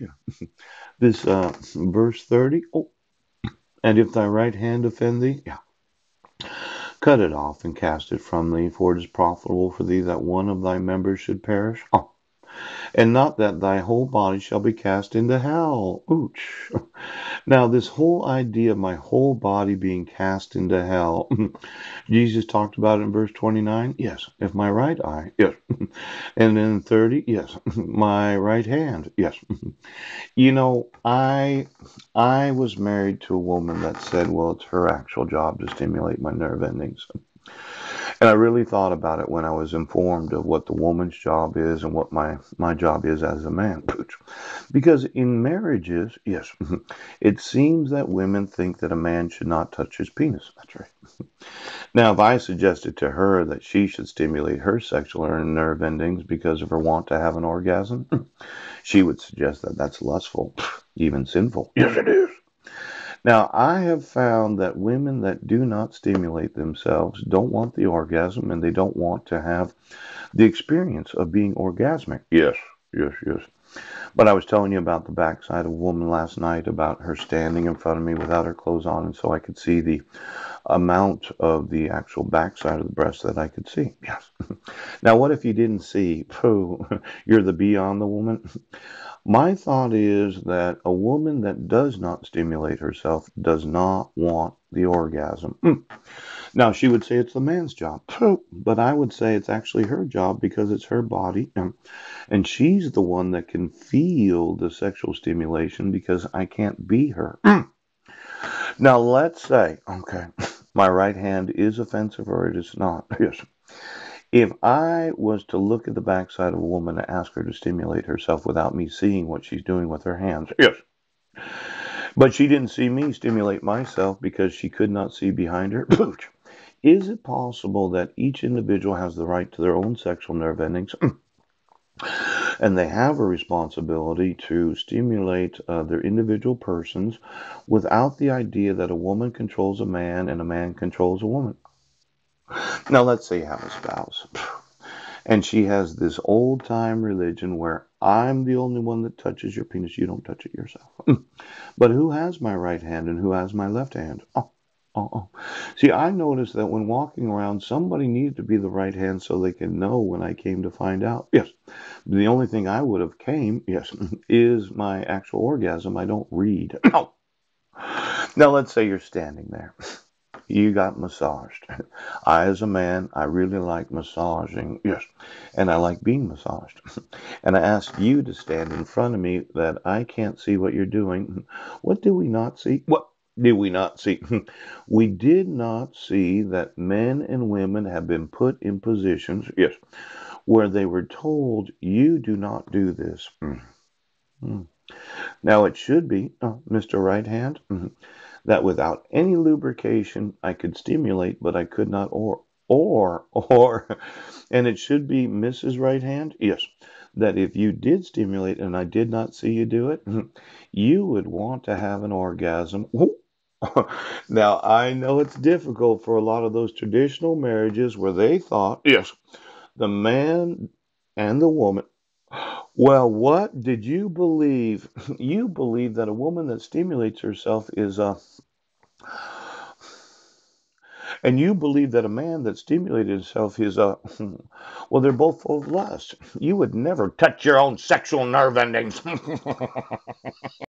Yeah. This verse 30. Oh, and if thy right hand offend thee, yeah, cut it off and cast it from thee, for it is profitable for thee that one of thy members should perish. Oh, and not that thy whole body shall be cast into hell. Ouch. Now, this whole idea of my whole body being cast into hell, Jesus talked about it in verse 29. Yes. If my right eye, yes. And then 30, yes. My right hand, yes. I was married to a woman that said, well, it's her actual job to stimulate my nerve endings. And I really thought about it when I was informed of what the woman's job is and what my job is as a man. Because in marriages, yes, it seems that women think that a man should not touch his penis. That's right. Now, if I suggested to her that she should stimulate her sexual nerve endings because of her want to have an orgasm, she would suggest that that's lustful, even sinful. Yes, it is. Now, I have found that women that do not stimulate themselves don't want the orgasm and they don't want to have the experience of being orgasmic. Yes, yes, yes. But I was telling you about the backside of a woman last night, about her standing in front of me without her clothes on, and so I could see the amount of the actual backside of the breast that I could see. Yes. Now, what if you didn't see? Pooh, you're the beyond the woman. My thought is that a woman that does not stimulate herself does not want the orgasm. Now, she would say it's the man's job, but I would say it's actually her job because it's her body, and she's the one that can feel the sexual stimulation because I can't be her. Now, let's say, okay, my right hand is offensive or it is not. Yes. If I was to look at the backside of a woman and ask her to stimulate herself without me seeing what she's doing with her hands, yes. But she didn't see me stimulate myself because she could not see behind her. Is it possible that each individual has the right to their own sexual nerve endings and they have a responsibility to stimulate their individual persons without the idea that a woman controls a man and a man controls a woman? Now, let's say you have a spouse and she has this old time religion where I'm the only one that touches your penis, you don't touch it yourself. But who has my right hand and who has my left hand? Oh, oh, oh. See, I noticed that when walking around, somebody needed to be the right hand so they can know when I came to find out. Yes. The only thing I would have came, yes, is my actual orgasm. I don't read. No. Now, let's say you're standing there. You got massaged. I, as a man, I really like massaging. Yes. And I like being massaged. And I ask you to stand in front of me that I can't see what you're doing. What do we not see? What did we not see? We did not see that men and women have been put in positions, yes, where they were told, you do not do this. Mm. Now it should be, Mr. Right Hand, that without any lubrication I could stimulate, but I could not or, and it should be Mrs. Right Hand, yes, that if you did stimulate and I did not see you do it, you would want to have an orgasm. Now, I know it's difficult for a lot of those traditional marriages where they thought, yes, the man and the woman. Well, what did you believe? You believe that a woman that stimulates herself is a and you believe that a man that stimulated himself is a well, they're both full of lust. You would never touch your own sexual nerve endings.